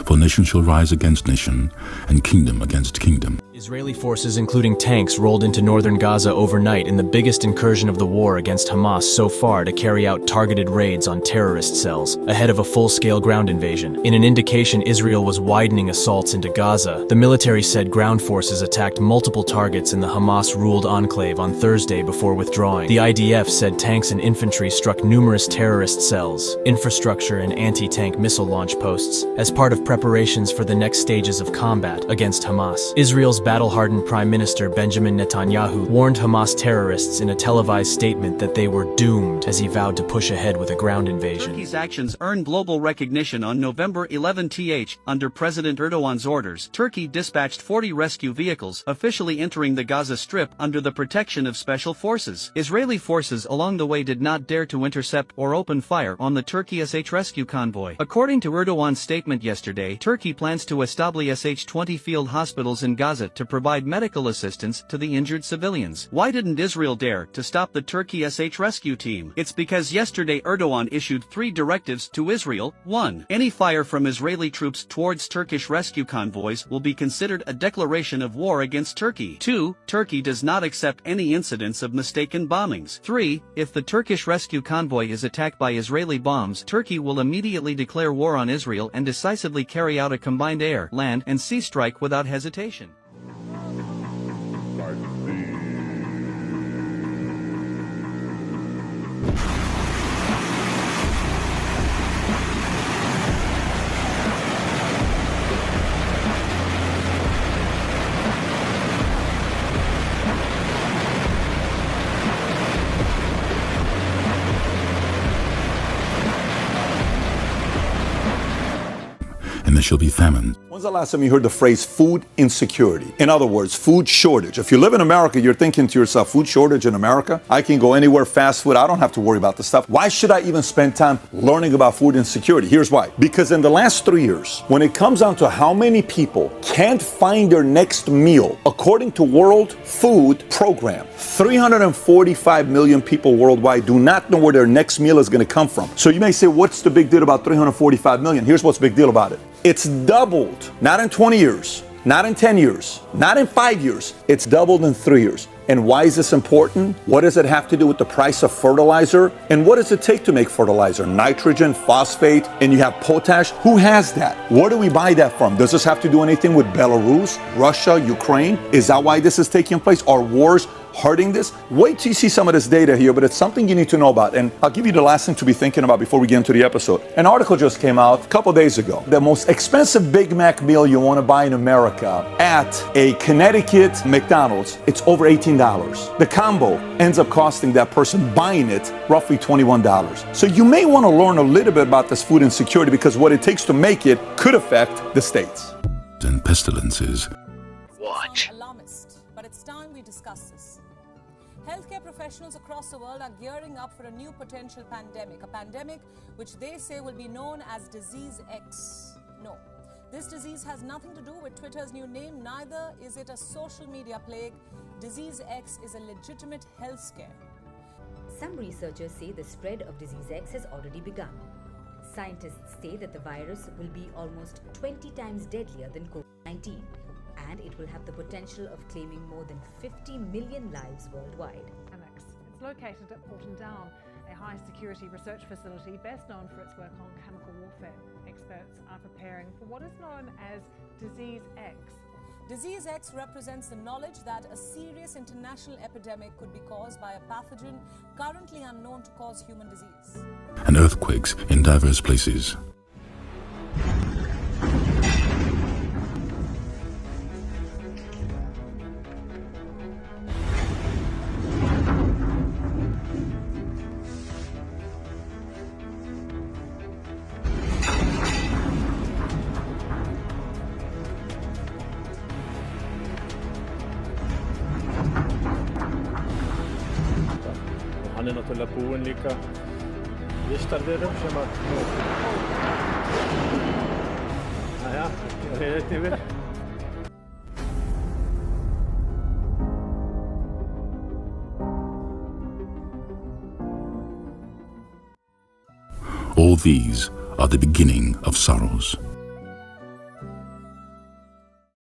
For nation shall rise against nation, and kingdom against kingdom. Israeli forces, including tanks, rolled into northern Gaza overnight in the biggest incursion of the war against Hamas so far to carry out targeted raids on terrorist cells, ahead of a full-scale ground invasion. In an indication Israel was widening assaults into Gaza, the military said ground forces attacked multiple targets in the Hamas-ruled enclave on Thursday before withdrawing. The IDF said tanks and infantry struck numerous terrorist cells, infrastructure and anti-tank missile launch posts, as part of preparations for the next stages of combat against Hamas. Israel's battle-hardened Prime Minister Benjamin Netanyahu warned Hamas terrorists in a televised statement that they were doomed as he vowed to push ahead with a ground invasion. Turkey's actions earned global recognition on November 11th. Under President Erdogan's orders, Turkey dispatched 40 rescue vehicles, officially entering the Gaza Strip under the protection of special forces. Israeli forces along the way did not dare to intercept or open fire on the Turkey SH rescue convoy. According to Erdogan's statement yesterday, Turkey plans to establish SH-20 field hospitals in Gaza to provide medical assistance to the injured civilians. Why didn't Israel dare to stop the Turkey SH rescue team? It's because yesterday Erdogan issued 3 directives to Israel. 1. Any fire from Israeli troops towards Turkish rescue convoys will be considered a declaration of war against Turkey. 2. Turkey does not accept any incidents of mistaken bombings. 3. If the Turkish rescue convoy is attacked by Israeli bombs, Turkey will immediately declare war on Israel and decisively carry out a combined air, land, and sea strike without hesitation. And there shall be famine. When's the last time you heard the phrase food insecurity? In other words, food shortage. If you live in America, you're thinking to yourself, food shortage in America? I can go anywhere, fast food, I don't have to worry about this stuff. Why should I even spend time learning about food insecurity? Here's why. Because in the last 3 years, when it comes down to how many people can't find their next meal, according to World Food Program, 345 million people worldwide do not know where their next meal is going to come from. So you may say, what's the big deal about 345 million? Here's what's the big deal about it. It's doubled, not in 20 years, not in 10 years, not in 5 years. It's doubled in 3 years. And why is this important? What does it have to do with the price of fertilizer? And what does it take to make fertilizer? Nitrogen, phosphate, and you have potash. Who has that? Where do we buy that from? Does this have to do anything with Belarus, Russia, Ukraine? Is that why this is taking place? Are wars hurting this? Wait till you see some of this data here, but it's something you need to know about. And I'll give you the last thing to be thinking about before we get into the episode. An article just came out a couple days ago. The most expensive Big Mac meal you want to buy in America at a Connecticut McDonald's, it's over $18. The combo ends up costing that person buying it roughly $21. So you may want to learn a little bit about this food insecurity because what it takes to make it could affect the states. And pestilences. Watch. Alarmist, but it's time we discuss this. Healthcare professionals across the world are gearing up for a new potential pandemic, a pandemic which they say will be known as Disease X. No, this disease has nothing to do with Twitter's new name, neither is it a social media plague. Disease X is a legitimate health scare. Some researchers say the spread of Disease X has already begun. Scientists say that the virus will be almost 20 times deadlier than COVID-19. And it will have the potential of claiming more than 50 million lives worldwide. It's located at Porton Down, a high-security research facility best known for its work on chemical warfare. Experts are preparing for what is known as Disease X. Disease X represents the knowledge that a serious international epidemic could be caused by a pathogen currently unknown to cause human disease. And earthquakes in diverse places. Han är naturligtvis på olika listor där upp som att ja, jag är rätt över. All these are the beginning of sorrows.